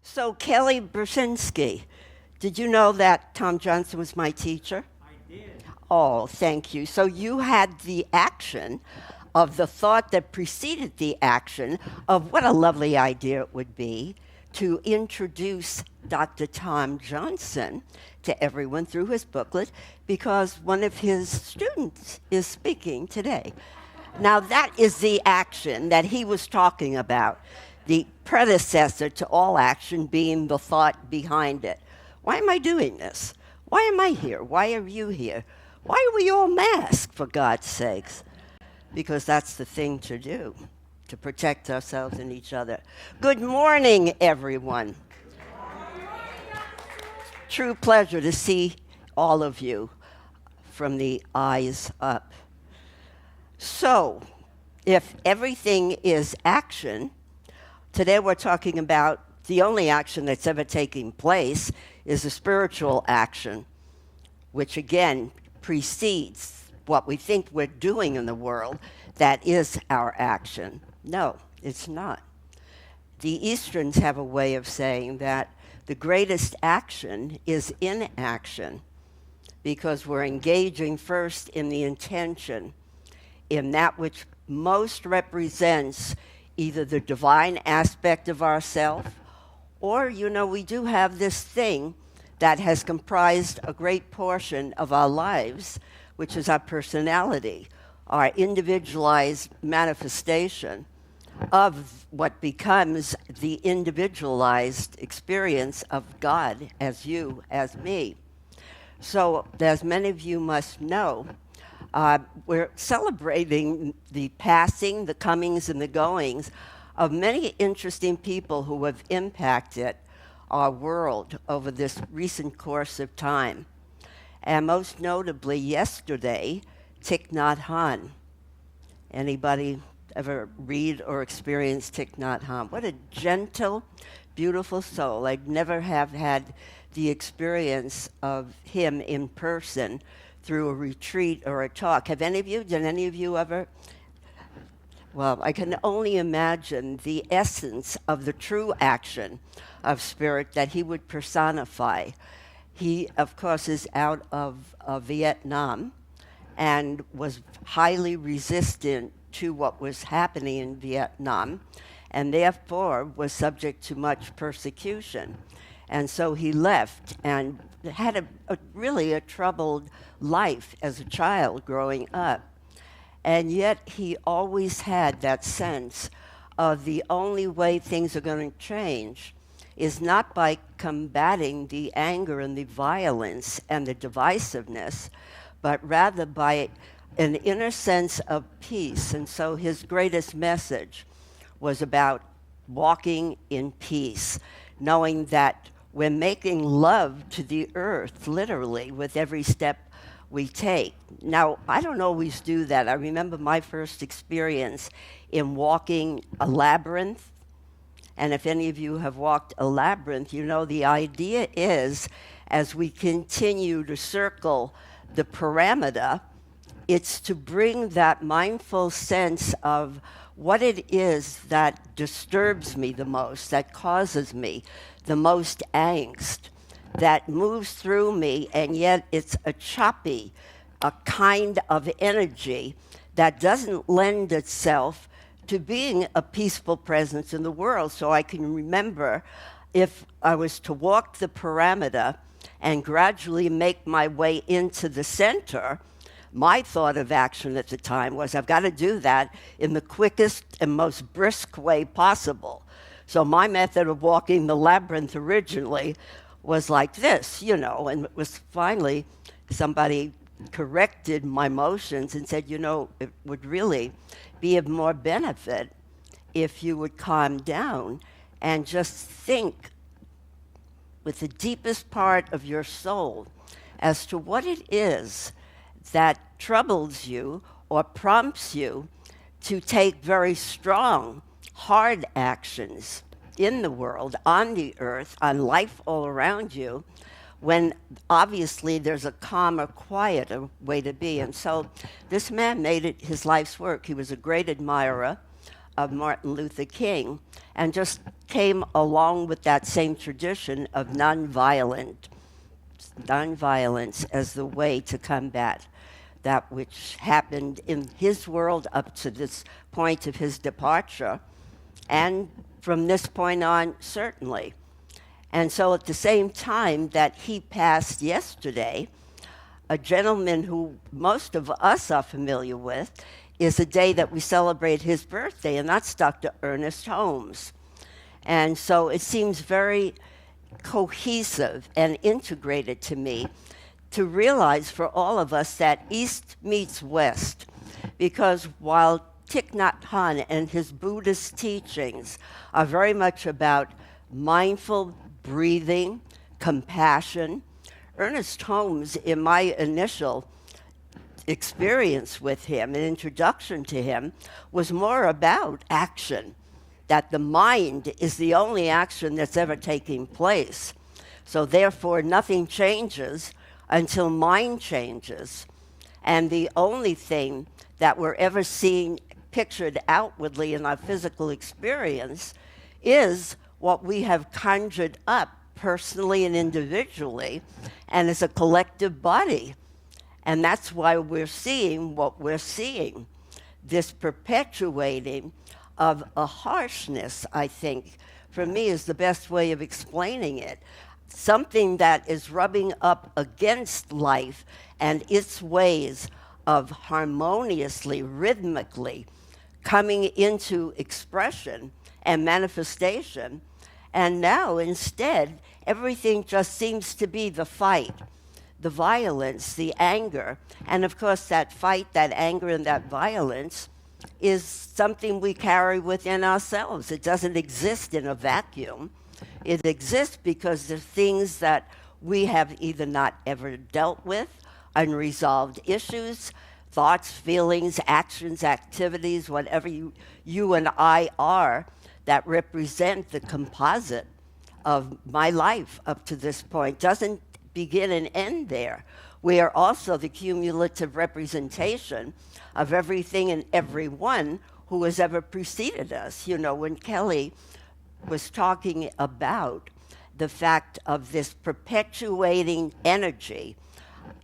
So, Kelly Brzezinski, did you know that Tom Johnson was my teacher? I did. Oh, thank you. So, you had the action of the thought that preceded the action of what a lovely idea it would be to introduce Dr. Tom Johnson to everyone through his booklet because one of his students is speaking today. Now, that is the action that he was talking about, the predecessor to all action being the thought behind it. Why am I doing this? Why am I here? Why are you here? Why are we all masked, for God's sakes? Because that's the thing to do, to protect ourselves and each other. Good morning, everyone. True pleasure to see all of you from the eyes up. So, if everything is action, today we're talking about the only action that's ever taking place is a spiritual action, which again precedes what we think we're doing in the world, that is our action. No, it's not. The Easterns have a way of saying that the greatest action is inaction because we're engaging first in the intention, in that which most represents either the divine aspect of ourself or, we do have this thing that has comprised a great portion of our lives, which is our personality, our individualized manifestation of what becomes the individualized experience of God as you, as me. So, as many of you must know, we're celebrating the passing, the comings, and the goings of many interesting people who have impacted our world over this recent course of time. And most notably, yesterday, Thich Nhat Hanh. Anybody ever read or experience Thich Nhat Hanh? What a gentle, beautiful soul. I'd never have had the experience of him in person through a retreat or a talk. Did any of you ever? Well, I can only imagine the essence of the true action of spirit that he would personify. He, of course, is out of Vietnam and was highly resistant to what was happening in Vietnam and therefore was subject to much persecution. And so he left and had really a troubled life as a child growing up. And yet he always had that sense of the only way things are going to change is not by combating the anger and the violence and the divisiveness, but rather by an inner sense of peace. And so his greatest message was about walking in peace, knowing that we're making love to the earth, literally, with every step we take. Now, I don't always do that. I remember my first experience in walking a labyrinth. And if any of you have walked a labyrinth, the idea is as we continue to circle the parameter, it's to bring that mindful sense of what it is that disturbs me the most, that causes me the most angst, that moves through me, and yet it's a kind of energy that doesn't lend itself to being a peaceful presence in the world. So I can remember if I was to walk the parameter and gradually make my way into the center, my thought of action at the time was I've got to do that in the quickest and most brisk way possible. So my method of walking the labyrinth originally was like this, and it was finally somebody corrected my motions and said, it would really be of more benefit if you would calm down and just think with the deepest part of your soul as to what it is that troubles you or prompts you to take very strong, hard actions in the world, on the earth, on life all around you, when obviously there's a calmer, quieter way to be. And so this man made it his life's work. He was a great admirer of Martin Luther King, and just came along with that same tradition of nonviolence as the way to combat that which happened in his world up to this point of his departure, and from this point on, certainly. And so at the same time that he passed yesterday, a gentleman who most of us are familiar with is a day that we celebrate his birthday, and that's Dr. Ernest Holmes. And so it seems very cohesive and integrated to me to realize for all of us that East meets West, because while Thich Nhat Hanh and his Buddhist teachings are very much about mindful breathing, compassion, Ernest Holmes, in my initial experience with him, an introduction to him, was more about action, that the mind is the only action that's ever taking place. So therefore, nothing changes until mind changes. And the only thing that we're ever seeing pictured outwardly in our physical experience is what we have conjured up personally and individually and as a collective body. And that's why we're seeing what we're seeing, this perpetuating of a harshness, I think, for me is the best way of explaining it. Something that is rubbing up against life and its ways of harmoniously, rhythmically coming into expression and manifestation. And now, instead, everything just seems to be the fight, the violence, the anger. And of course, that fight, that anger, and that violence is something we carry within ourselves. It doesn't exist in a vacuum. It exists because the things that we have either not ever dealt with, unresolved issues, thoughts, feelings, actions, activities, whatever you and I are, that represent the composite of my life up to this point, doesn't begin and end there. We are also the cumulative representation of everything and everyone who has ever preceded us. You know, when Kelly was talking about the fact of this perpetuating energy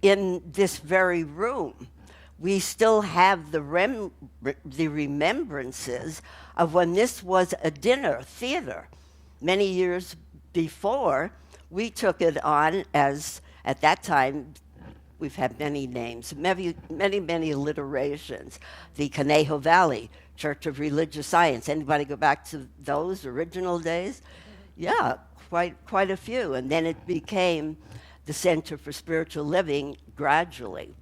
in this very room, we still have the remembrances of when this was a dinner theater. Many years before, we took it on as, at that time, we've had many names, many alliterations. The Conejo Valley Church of Religious Science. Anybody go back to those original days? Yeah, quite a few. And then it became the Center for Spiritual Living gradually.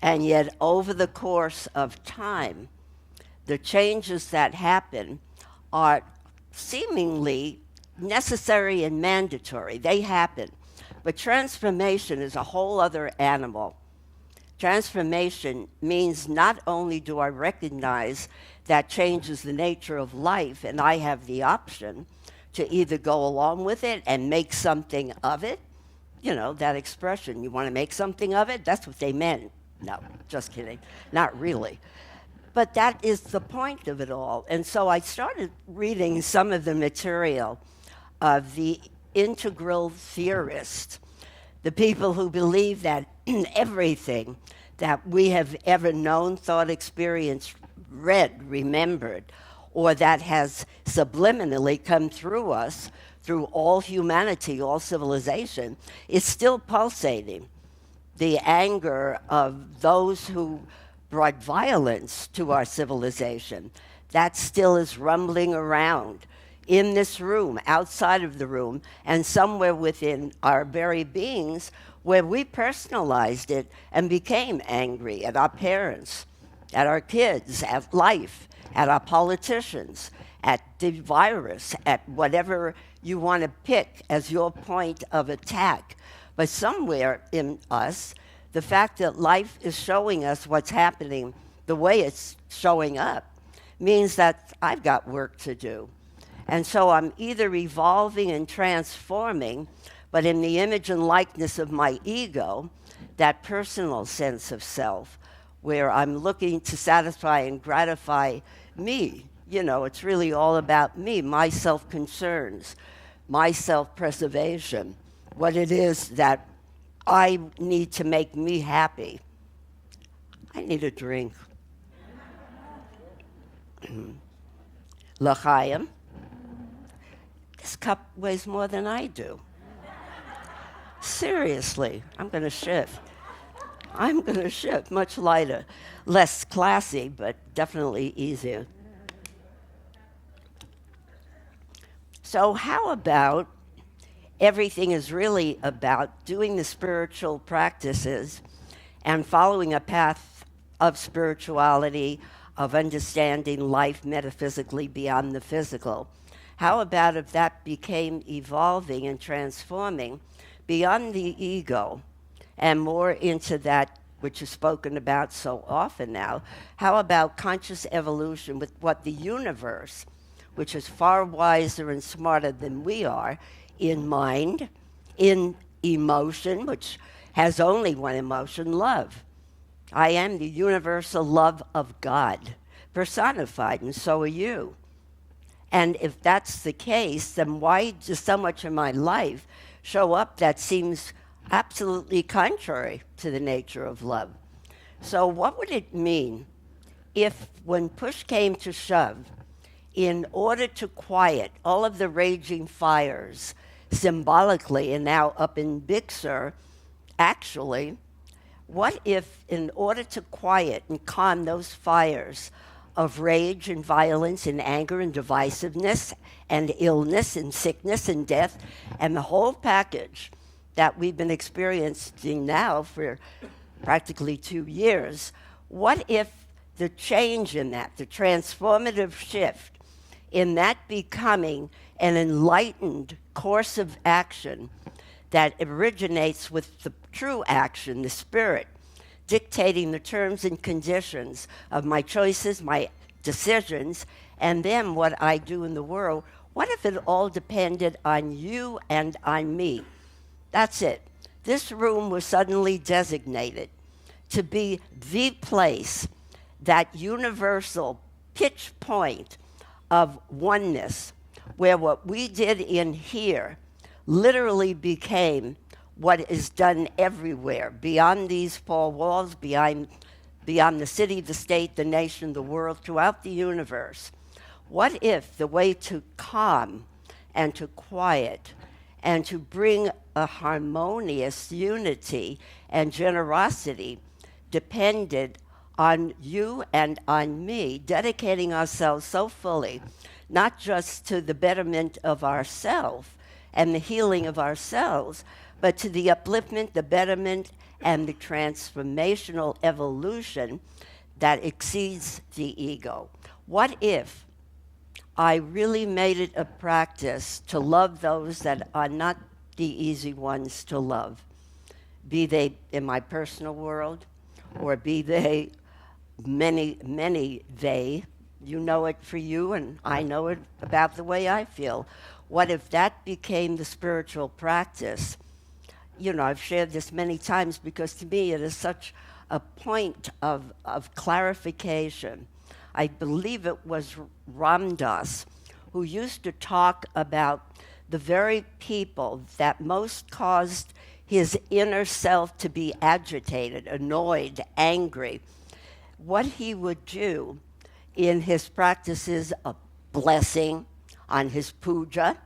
And yet, over the course of time, the changes that happen are seemingly necessary and mandatory. They happen. But transformation is a whole other animal. Transformation means not only do I recognize that changes the nature of life, and I have the option to either go along with it and make something of it. You know, that expression, you want to make something of it? That's what they meant. No, just kidding. Not really. But that is the point of it all. And so I started reading some of the material of the integral theorists, the people who believe that everything that we have ever known, thought, experienced, read, remembered, or that has subliminally come through us, through all humanity, all civilization, is still pulsating. The anger of those who brought violence to our civilization, that still is rumbling around in this room, outside of the room, and somewhere within our very beings where we personalized it and became angry at our parents, at our kids, at life, at our politicians, at the virus, at whatever you want to pick as your point of attack. But somewhere in us, the fact that life is showing us what's happening the way it's showing up means that I've got work to do. And so I'm either evolving and transforming, but in the image and likeness of my ego, that personal sense of self, where I'm looking to satisfy and gratify me. It's really all about me, my self-concerns, my self-preservation, what it is that I need to make me happy. I need a drink. L'chaim. This cup weighs more than I do. Seriously, I'm going to shift. Much lighter. Less classy, but definitely easier. So how about everything is really about doing the spiritual practices and following a path of spirituality, of understanding life metaphysically beyond the physical? How about if that became evolving and transforming beyond the ego and more into that which is spoken about so often now? How about conscious evolution with what the universe, which is far wiser and smarter than we are, in mind, in emotion, which has only one emotion, love. I am the universal love of God, personified, and so are you. And if that's the case, then why does so much of my life show up that seems absolutely contrary to the nature of love? So what would it mean if, when push came to shove, in order to quiet all of the raging fires, symbolically and now up in Big Sur, actually, what if in order to quiet and calm those fires of rage and violence and anger and divisiveness and illness and sickness and death and the whole package that we've been experiencing now for practically 2 years, what if the change in that, the transformative shift in that becoming an enlightened course of action that originates with the true action, the spirit, dictating the terms and conditions of my choices, my decisions, and then what I do in the world? What if it all depended on you and on me? That's it. This room was suddenly designated to be the place, that universal pitch point of oneness, where what we did in here literally became what is done everywhere, beyond these four walls, beyond the city, the state, the nation, the world, throughout the universe. What if the way to calm and to quiet and to bring a harmonious unity and generosity depended on you and on me, dedicating ourselves so fully, not just to the betterment of ourselves and the healing of ourselves, but to the upliftment, the betterment, and the transformational evolution that exceeds the ego? What if I really made it a practice to love those that are not the easy ones to love, be they in my personal world or be they many they? You know it for you, and I know it about the way I feel. What if that became the spiritual practice? I've shared this many times because to me it is such a point of clarification. I believe it was Ram Dass who used to talk about the very people that most caused his inner self to be agitated, annoyed, angry. What he would do in his practices of blessing, on his puja,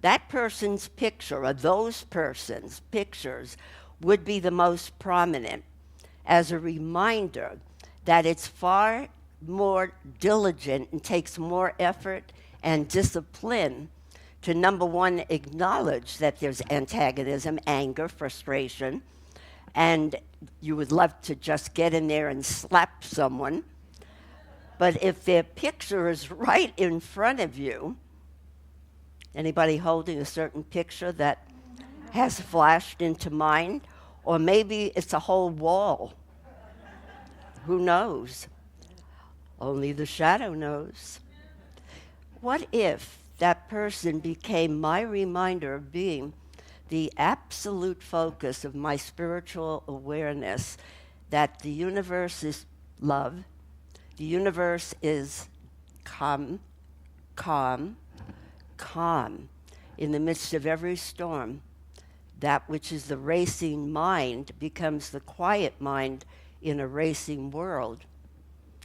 that person's picture, or those persons' pictures, would be the most prominent as a reminder that it's far more diligent and takes more effort and discipline to, number one, acknowledge that there's antagonism, anger, frustration, and you would love to just get in there and slap someone. But if their picture is right in front of you, anybody holding a certain picture that has flashed into mind? Or maybe it's a whole wall. Who knows? Only the shadow knows. What if that person became my reminder of being the absolute focus of my spiritual awareness, that the universe is love, the universe is calm, calm, calm. In the midst of every storm, that which is the racing mind becomes the quiet mind in a racing world.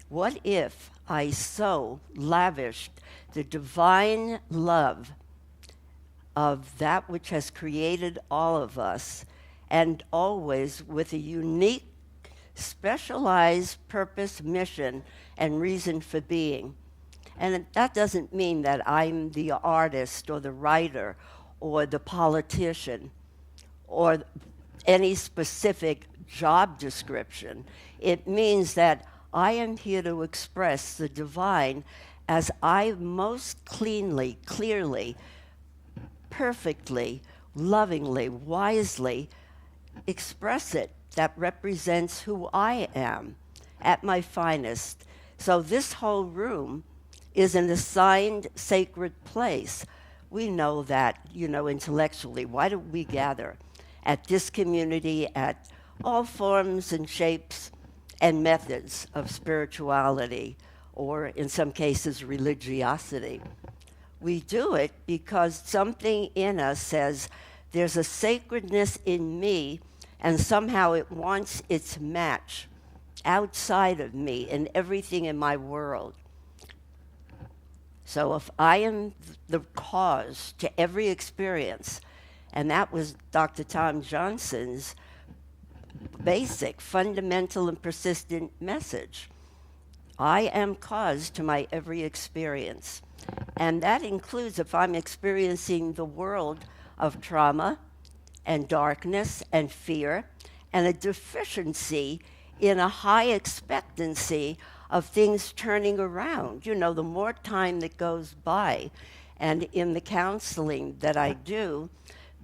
What if I so lavished the divine love of that which has created all of us, and always with a unique, specialized purpose, mission, and reason for being? And that doesn't mean that I'm the artist or the writer or the politician or any specific job description. It means that I am here to express the divine as I most cleanly, clearly, perfectly, lovingly, wisely express it. That represents who I am at my finest. So this whole room is an assigned sacred place. We know that, intellectually. Why do we gather at this community, at all forms and shapes and methods of spirituality, or in some cases, religiosity? We do it because something in us says there's a sacredness in me, and somehow it wants its match outside of me and everything in my world. So if I am the cause to every experience, and that was Dr. Tom Johnson's basic, fundamental, and persistent message. I am cause to my every experience. And that includes if I'm experiencing the world of trauma and darkness and fear and a deficiency in a high expectancy of things turning around. The more time that goes by, and in the counseling that I do,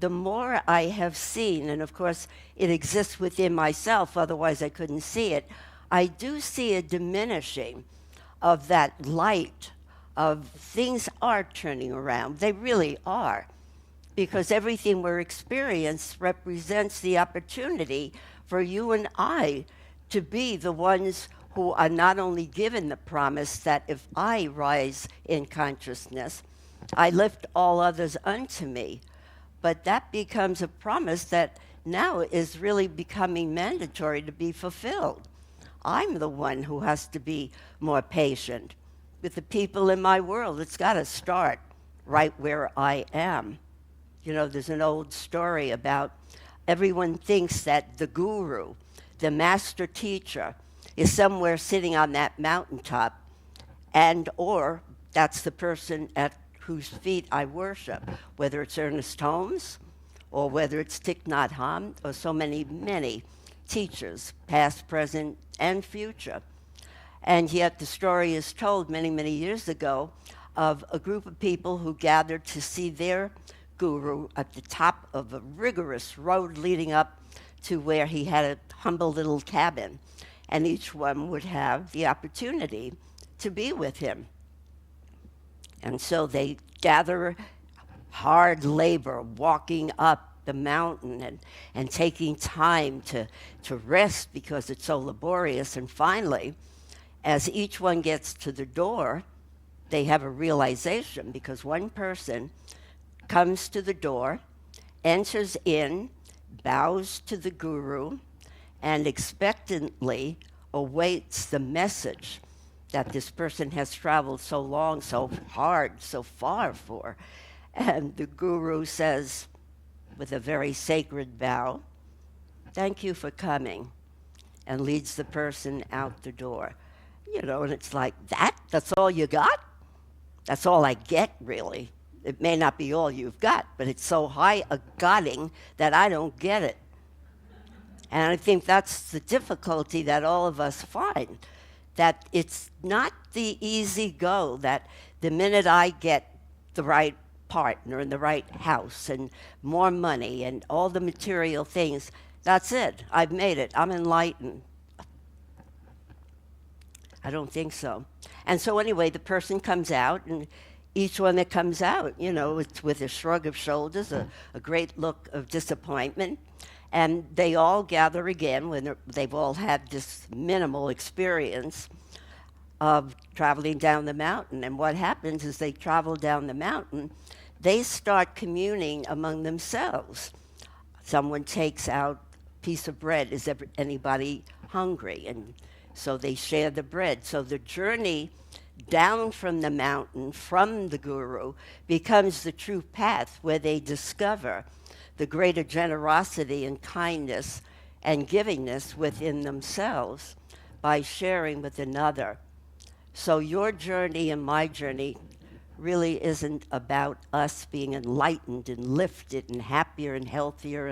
the more I have seen, and of course it exists within myself, otherwise I couldn't see it, I do see a diminishing of that light of things are turning around. They really are, because everything we're experiencing represents the opportunity for you and I to be the ones who are not only given the promise that if I rise in consciousness, I lift all others unto me, but that becomes a promise that now is really becoming mandatory to be fulfilled. I'm the one who has to be more patient with the people in my world. It's got to start right where I am. There's an old story about everyone thinks that the guru, the master teacher, is somewhere sitting on that mountaintop, or that's the person at whose feet I worship, whether it's Ernest Holmes or whether it's Thich Nhat Hanh or so many, many teachers, past, present, and future. And yet the story is told many, many years ago of a group of people who gathered to see their guru at the top of a rigorous road leading up to where he had a humble little cabin. And each one would have the opportunity to be with him. And so they gather hard labor, walking up the mountain and taking time to rest because it's so laborious. And finally, as each one gets to the door, they have a realization, because one person comes to the door, enters in, bows to the guru, and expectantly awaits the message that this person has traveled so long, so hard, so far for. And the guru says, with a very sacred bow, "Thank you for coming," and leads the person out the door. And it's like, that's all you got? That's all I get, really. It may not be all you've got, but it's so high a gotting that I don't get it. And I think that's the difficulty that all of us find, that it's not the easy go, that the minute I get the right partner and the right house and more money and all the material things, that's it. I've made it. I'm enlightened. I don't think so. And so anyway, the person comes out, and each one that comes out, it's with a shrug of shoulders, a great look of disappointment. And they all gather again when they've all had this minimal experience of traveling down the mountain. And what happens is they travel down the mountain, they start communing among themselves. Someone takes out a piece of bread. Is anybody hungry? And so they share the bread. So the journey down from the mountain, from the guru, becomes the true path where they discover the greater generosity and kindness and givingness within themselves by sharing with another. So your journey and my journey really isn't about us being enlightened and lifted and happier and healthier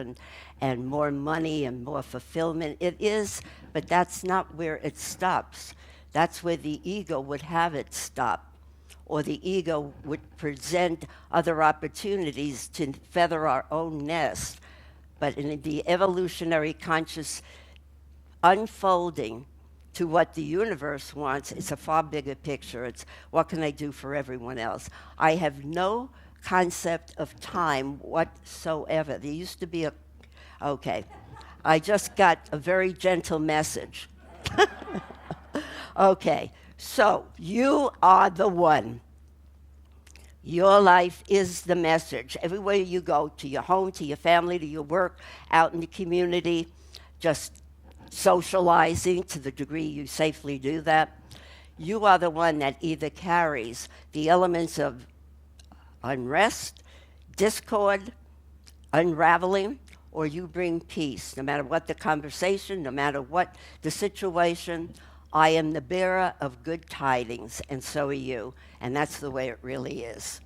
and more money and more fulfillment. It is, but that's not where it stops. That's where the ego would have it stop, or the ego would present other opportunities to feather our own nest. But in the evolutionary conscious unfolding to what the universe wants, it's a far bigger picture. It's what can I do for everyone else? I have no concept of time whatsoever. There used to be okay, I just got a very gentle message. Okay, so you are the one. Your life is the message. Everywhere you go, to your home, to your family, to your work, out in the community, just socializing to the degree you safely do that, you are the one that either carries the elements of unrest, discord, unraveling, or you bring peace. No matter what the conversation, no matter what the situation, I am the bearer of good tidings, and so are you. And that's the way it really is.